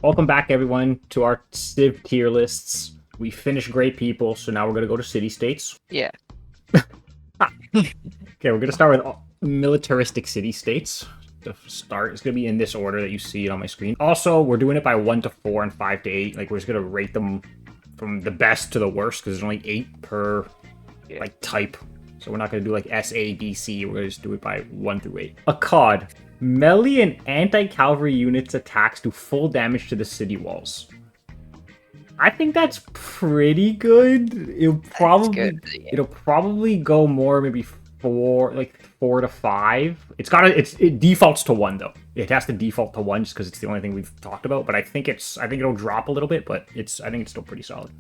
Welcome back, everyone, to our Civ tier lists. We finished Great People, so now we're going to go to city-states. Yeah. Okay, we're going to start with militaristic city-states. The start is going to be in this order that you see it on my screen. Also, we're doing it by 1 to 4 and 5 to 8. Like, we're just going to rate them from the best to the worst, because there's only 8 per, like, type. So we're not going to do, like, S, A, B, C. We're going to just do it by 1 through 8. Akkad. Melee and anti-cavalry units attacks do full damage to the city walls. I think that's pretty good. It'll probably go more, maybe 4 to 5. It defaults to 1 though. It has to default to 1 just because it's the only thing we've talked about. But I think it'll drop a little bit, but I think it's still pretty solid.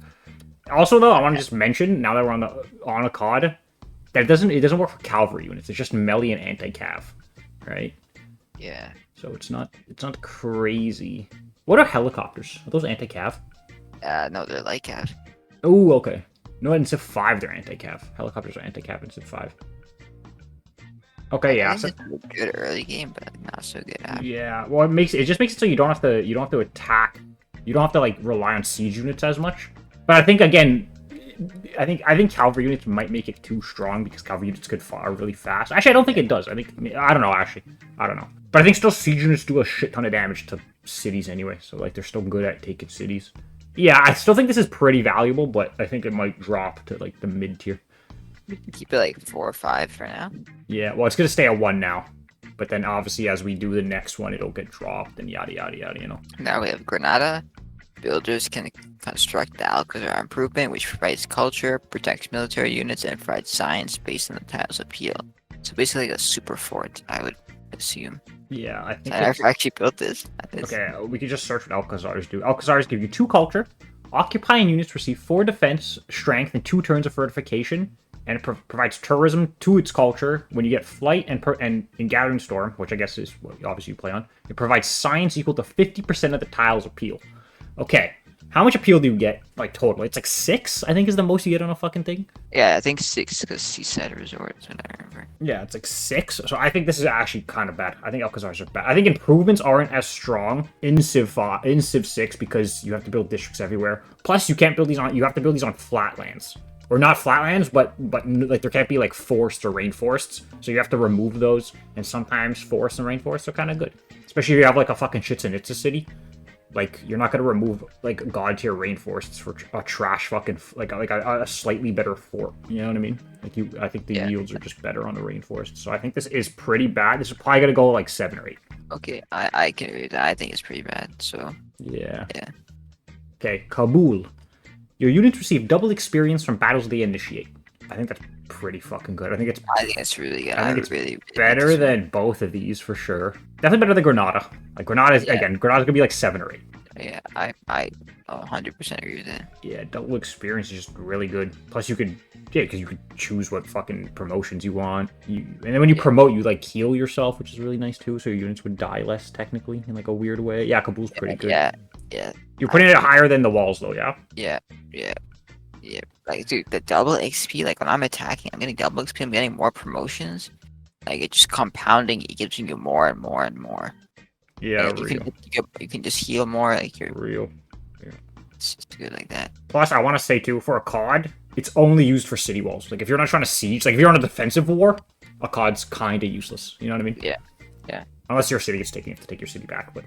Also though, I want to just mention now that we're on Akkad, that it doesn't work for cavalry units. It's just melee and anti-cav, right? Yeah. So it's not crazy. What are helicopters? Are those anti-cav? No, they're like cav. Oh, okay. No, in Civ 5 they're anti-cav. Helicopters are anti-cav in Civ 5. Okay, yeah. So, good early game, but not so good after. Yeah. Well, it just makes it so you don't have to attack. You don't have to like rely on siege units as much. But I think again, I think cavalry units might make it too strong because cavalry units could fire really fast. Actually, I don't think it does. I don't know. Actually, I don't know. But I think still siege units do a shit ton of damage to cities anyway. So like they're still good at taking cities. Yeah, I still think this is pretty valuable, but I think it might drop to like the mid tier. We can keep it like 4 or 5 for now. Yeah, well, it's gonna stay at 1 now. But then obviously as we do the next one, it'll get dropped and yada yada yada. You know. Now we have Granada. Builders can construct the Alcazar improvement, which provides culture, protects military units, and provides science based on the tile's appeal. So basically like a super fort, I would assume. Yeah, I think I never actually built this. Okay, we could just search what Alcazars do. Alcazars give you 2 culture. Occupying units receive 4 defense, strength, and 2 turns of fortification. And it provides tourism to its culture. When you get flight and in Gathering Storm, which I guess is what obviously you play on, it provides science equal to 50% of the tile's appeal. Okay, how much appeal do you get, like, total? It's like 6, I think, is the most you get on a fucking thing? Yeah, I think 6 because Seaside Resort is what I remember. Yeah, it's like 6. So I think this is actually kind of bad. I think Alcazars are bad. I think improvements aren't as strong in Civ 6 because you have to build districts everywhere. Plus, you can't build these on. You have to build these on flatlands. Or not flatlands, but like there can't be like forests or rainforests. So you have to remove those. And sometimes forests and rainforests are kind of good. Especially if you have like a fucking Chichen Itza city. Like, you're not going to remove, like, god-tier rainforests for a trash fucking, like a slightly better fort. You know what I mean? Like, I think the yields are just better on the rainforest. So I think this is pretty bad. This is probably going to go, like, 7 or 8. Okay, I can agree with that. I think it's pretty bad, so... Yeah. Okay, Kabul. Your units receive double experience from battles they initiate. I think that's pretty fucking good. I think it's really good. I think it's really better than both of these for sure. Definitely better than Granada. Like Granada's gonna be like 7 or 8. Yeah, I 100% agree with that. Yeah, double experience is just really good. Plus you could because you could choose what fucking promotions you want. And then when you promote, you like heal yourself, which is really nice too. So your units would die less technically in like a weird way. Yeah, Kabul's pretty good. Yeah. You're putting it higher than the walls though, yeah? Yeah. Like, dude, the double XP, like, when I'm attacking, I'm getting double XP, I'm getting more promotions. Like, it's just compounding, it gives you more and more and more. Yeah, like, you can just heal more, like, you're... Real. Yeah. It's just good like that. Plus, I want to say, too, for Akkad, it's only used for city walls. Like, if you're not trying to siege, like, if you're on a defensive war, Akkad's kind of useless. You know what I mean? Yeah. Unless your city is taking it to take your city back, but...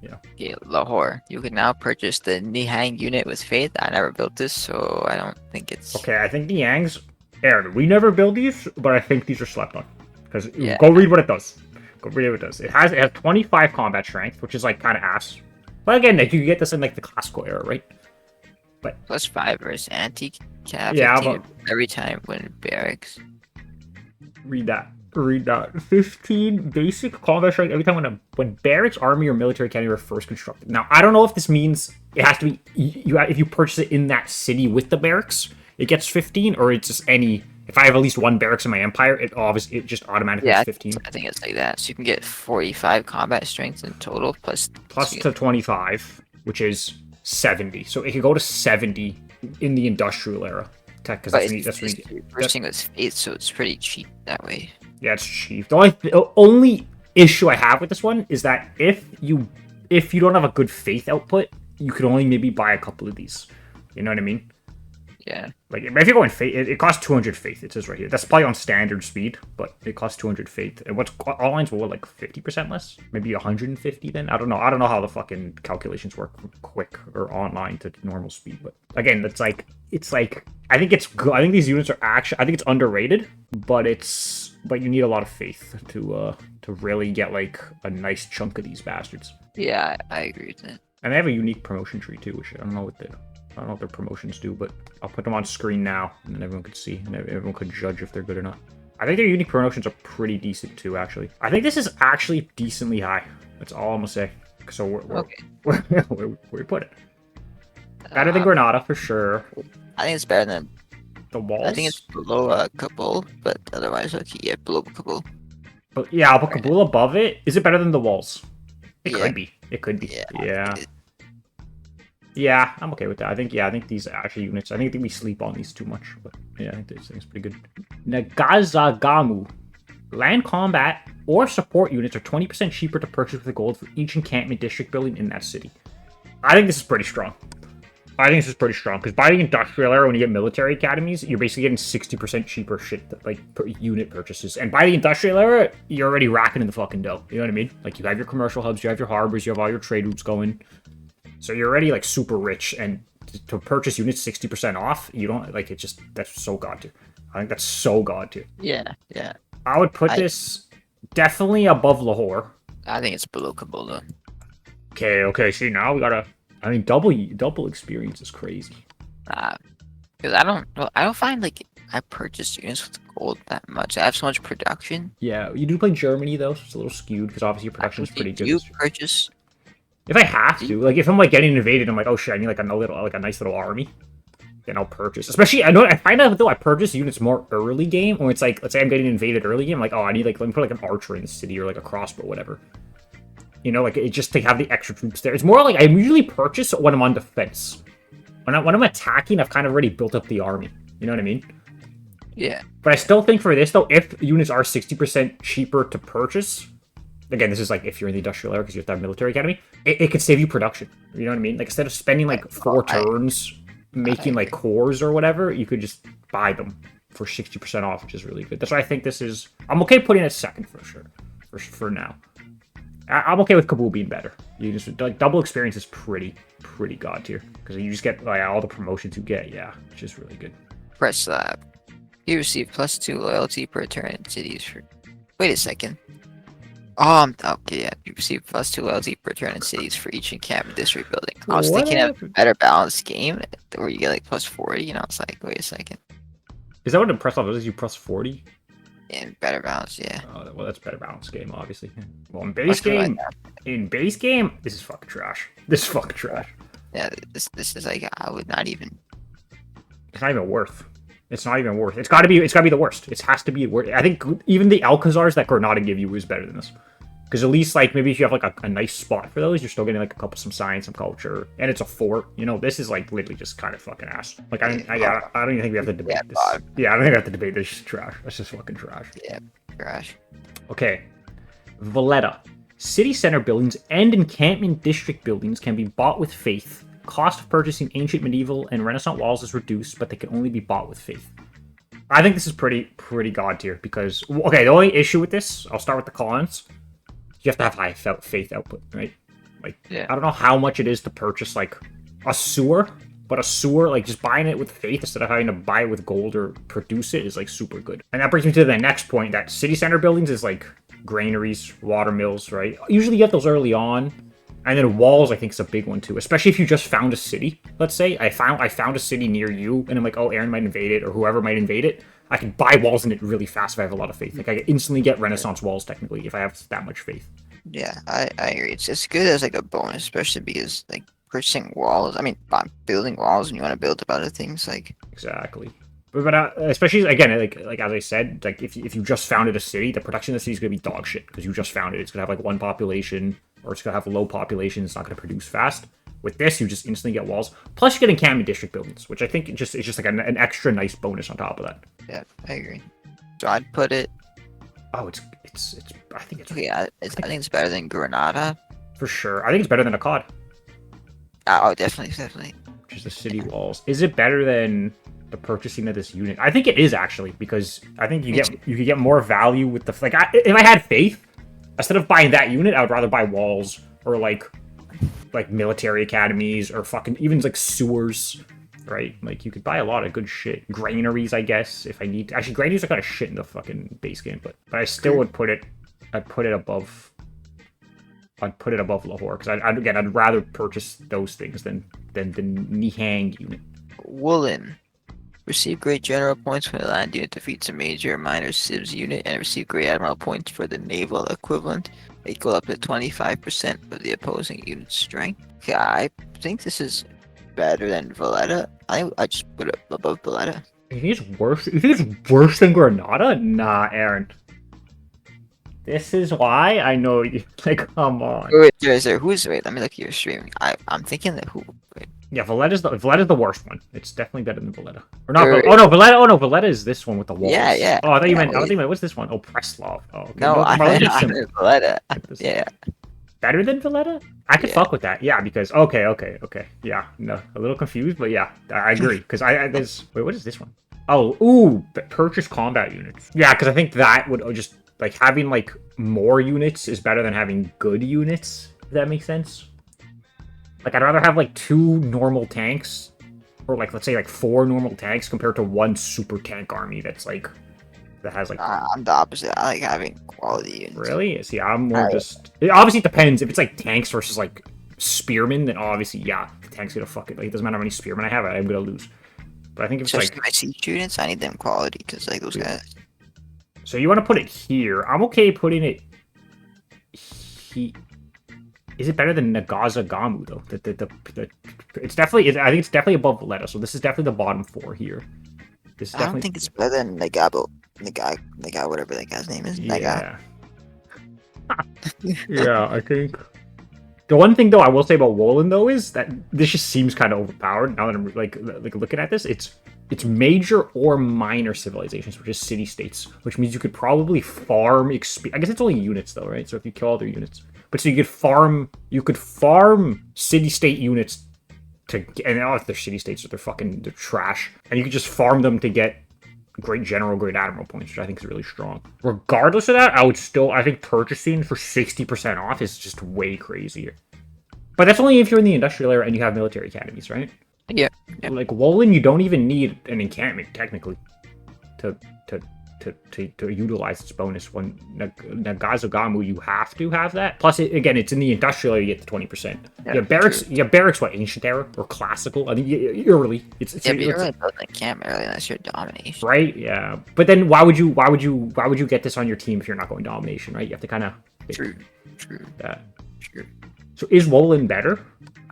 Yeah. Okay, Lahore. You can now purchase the Nihang unit with Faith. I never built this, so I don't think it's... Okay, I think Niang's... Aaron, we never build these, but I think these are slept on. Because go read what it does. Go read what it does. It has 25 combat strength, which is like kind of ass. But again, like, you can get this in like the classical era, right? But plus 5 versus anti-cav. Yeah, but... every time when barracks. Read that. 15 basic combat strength every time when barracks, army, or military academy are first constructed. Now, I don't know if this means it has to be if you purchase it in that city with the barracks, it gets 15, or it's just any. If I have at least 1 barracks in my empire, it just automatically gets 15. I think it's like that. So you can get 45 combat strength in total plus to 25, which is 70. So it could go to 70 in the industrial era. Because that's bursting with faith, so it's pretty cheap that way. Yeah, it's cheap. The only issue I have with this one is that if if you don't have a good faith output, you could only maybe buy a couple of these. You know what I mean? Yeah. Like, if you're going faith, it costs 200 faith. It says right here. That's probably on standard speed, but it costs 200 faith. And what's online's what, like 50% less? Maybe 150 then? I don't know. I don't know how the fucking calculations work from quick or online to normal speed. But again, it's like I think it's good. I think these units are actually, I think it's underrated, but you need a lot of faith to really get like a nice chunk of these bastards. Yeah, I agree with that. And they have a unique promotion tree too, which I don't know what their promotions do, but I'll put them on screen now, and then everyone could see, and everyone could judge if they're good or not. I think their unique promotions are pretty decent too, actually. I think this is actually decently high. That's all I'm gonna say. So where we put it? Better than Granada for sure. I think it's better than the walls. I think it's below Kabul, but otherwise, okay, yeah, below Kabul. But yeah, I'll put Kabul above it. Is it better than the walls? It could be. It could be. Yeah. Yeah, I'm okay with that. I think these actually units, I think we sleep on these too much. But yeah, I think this thing's pretty good. Ngazargamu. Land combat or support units are 20% cheaper to purchase with gold for each encampment district building in that city. I think this is pretty strong. Because by the industrial era, when you get military academies, you're basically getting 60% cheaper shit, like per unit purchases. And by the industrial era, you're already racking in the fucking dough. You know what I mean? Like, you have your commercial hubs, you have your harbors, you have all your trade routes going. So you're already like super rich, and to purchase units 60% off, you don't like it. Just that's so god tier. I think that's so god tier. Yeah. I would put this definitely above Lahore. I think it's below Kabul though. Okay. See, now we gotta. I mean, double experience is crazy. Because I don't find like I purchase units with gold that much. I have so much production. Yeah, you do play Germany though, so it's a little skewed because obviously your production is pretty good. You purchase. If I have to, like, if I'm like getting invaded, I'm like, oh shit, I need like a nice little army. Then I'll purchase. Especially, I find out though I purchase units more early game, or it's like, let's say I'm getting invaded early game, like, oh, I need like, let me put like an archer in the city or like a crossbow, whatever. You know, like, it just to have the extra troops there. It's more like I usually purchase when I'm on defense. When I'm attacking, I've kind of already built up the army. You know what I mean? Yeah. But I still think for this though, if units are 60% cheaper to purchase. Again, this is like if you're in the industrial era because you have to have military academy, it could save you production. You know what I mean? Like, instead of spending like 4 turns making like cores or whatever, you could just buy them for 60% off, which is really good. That's why I think this is. I'm okay putting it second for sure. For now, I'm okay with Kabul being better. You just like double experience is pretty god tier because you just get like all the promotions you get. Yeah, which is really good. Presslav. You receive +2 loyalty per turn in cities for. Wait a second. Okay, yeah. You receive +2 loyalty per turn in cities for each encampment district building. I was thinking of a better balanced game where you get like +40, you know, it's like, wait a second. Is that what the Presslav is? You +40? Yeah, better balance, yeah. Oh, well, that's better balanced game, obviously. Well, in base game, this is fucking trash. This is fucking trash. Yeah, this is like, I would not even. It's not even worth. It's not even worth. It's gotta be the worst. It has to be worth. I think even the Alcazars that Granada give you is better than this. Because at least, like, maybe if you have, like, a nice spot for those, you're still getting, like, some science, some culture, and it's a fort. You know, this is, like, literally just kind of fucking ass. Like, I don't even think we have to debate this. Yeah, I don't think we have to debate this. It's just trash. That's just fucking trash. Yeah, trash. Okay. Valetta. City center buildings and encampment district buildings can be bought with faith. Cost of purchasing ancient, medieval, and Renaissance walls is reduced, but they can only be bought with faith. I think this is pretty god tier, because... Okay, the only issue with this, I'll start with the cons. You have to have high faith output, right? Like, yeah. I don't know how much it is to purchase, like, a sewer, but a sewer, like, just buying it with faith instead of having to buy it with gold or produce it is, like, super good. And that brings me to the next point, that city center buildings is, like, granaries, water mills, right? Usually you get those early on. And then walls, I think, is a big one, too. Especially if you just found a city. Let's say I found a city near you, and I'm like, oh, Aaron might invade it, or whoever might invade it. I can buy walls in it really fast if I have a lot of faith. Like, I can instantly get Renaissance walls, technically, if I have that much faith. Yeah, I agree. It's good as, like, a bonus, especially because, like, purchasing walls, I mean, building walls, and you want to build up other things, like... Exactly. But especially, again, like as I said, like, if you just founded a city, the production of the city is going to be dog shit, because you just founded it. It's going to have, like, one population... or it's going to have a low population, it's not going to produce fast. With this, you just instantly get walls. Plus, you get encampment district buildings, which I think it's just like an extra nice bonus on top of that. Yeah, I agree. So I'd put it... Oh, it's I think it's... Yeah, I think it's better than Granada, for sure. I think it's better than Akkad, Oh, definitely, definitely. which is the city walls. Is it better than the purchasing of this unit? I think it is actually, because I think you could get more value with the like. If I had faith, instead of buying that unit, I would rather buy walls or like military academies or fucking even like sewers. Right, like you could buy a lot of good shit. Granaries, I guess, if I need to. Actually, granaries are kind of shit in the fucking base game, but I still would put it. I'd put it above Lahore because I'd rather purchase those things than the Nihang unit. Wolin. Receive great general points when a land unit defeats a major or minor CIVs unit, and receive great admiral points for the naval equivalent, equal up to 25% of the opposing unit's strength. Okay, I think this is better than Valetta. I just put it above Valetta. You think it's worse? You think it's worse than Granada? Nah, Aaron. This is why I know you. Like, come on. Wait, wait, let me look at your stream. I'm thinking that wait. Yeah, Valletta's the worst one. It's definitely better than Valetta. Or not? Oh no, Valetta. Oh no, Valetta is this one with the walls. Yeah, yeah. Oh, I thought you meant. What's this one? Oh, Presslav. Oh, okay. No, I meant Valetta. Yeah. Better than Valetta? I could fuck with that. Yeah, because okay. Yeah, no, a little confused, but yeah, I agree. Because there's wait, what is this one? Oh, ooh, purchase combat units. Yeah, because I think that would just like having like more units is better than having good units. If that makes sense. Like I'd rather have like 2 normal tanks, or like let's say like 4 normal tanks compared to 1 super tank army that's like that has like. I'm the opposite. I like having quality units. Really? See, I'm more just. It obviously depends. If it's like tanks versus like spearmen, then obviously yeah, the tank's gonna fuck it. Like it doesn't matter how many spearmen I have, I'm gonna lose. But I think if it's like my siege units, I need them quality because like those guys. So you want to put it here? I'm okay putting it. Is it better than Ngazargamu though? It's definitely. I think it's definitely above Valetta. So this is definitely the bottom 4 here. This is I don't think it's better than the guy, whatever that guy's name is. Yeah. Yeah, I think. The one thing though I will say about Wolin though is that this just seems kind of overpowered. Now that I'm like looking at this, it's major or minor civilizations, which is city states, which means you could probably farm I guess it's only units though, right? So if you kill all their units, but so you could farm city state units to, and if they're city states, they're trash, and you could just farm them to get great general, great admiral points, which I think is really strong. Regardless of that, I think purchasing for 60% off is just way crazier. But that's only if you're in the industrial era and you have military academies, right? Yeah. Like Wolin, you don't even need an encampment technically to utilize its bonus. When Ngazargamu, you have to have that. Plus, again, it's in the industrial area, you get the 20%. Yeah, barracks, what, ancient era or classical? I think early. But you're really building a camp early unless you're domination. Right? Yeah. But then why would you get this on your team if you're not going domination? Right? You have to kind of True. That. True. So is Wolin better?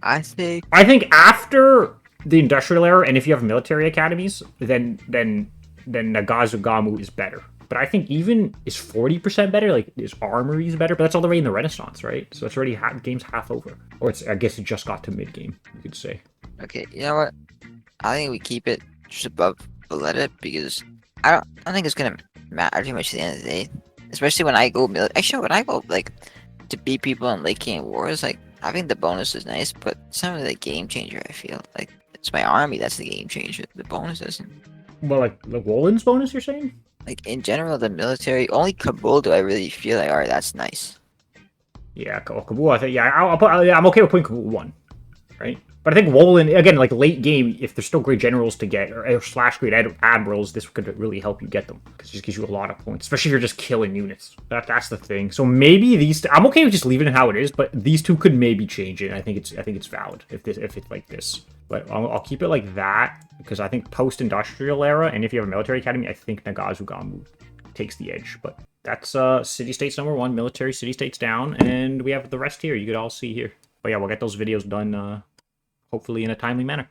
I think after the industrial era, and if you have military academies, then Ngazargamu is better. But I think even is 40% better. Like is armories better? But that's all the way in the Renaissance, right? So it's already game's half over, or I guess it just got to mid game. You could say. Okay, you know what? I think we keep it just above Valetta because I don't think it's gonna matter too much at the end of the day. Especially when I go like to beat people in late game wars, like having the bonus is nice, but it's not really a game changer. I feel like it's my army that's the game changer. The bonus isn't. Well, like Wolin's bonus, you're saying? Like in general, the military only Kabul do I really feel like, alright, that's nice. Yeah, Kabul. I think I'm okay with putting Kabul 1, right? But I think Wolin, again, like late game, if there's still great generals to get, or / great admirals, this could really help you get them. Because it just gives you a lot of points, especially if you're just killing units. That's the thing. So maybe I'm okay with just leaving it how it is, but these two could maybe change it. I think it's valid if it's like this. But I'll keep it like that, because I think post-industrial era, and if you have a military academy, I think Ngazargamu takes the edge. But that's city-states number 1, military city-states down, and we have the rest here. You could all see here. But yeah, we'll get those videos done hopefully in a timely manner.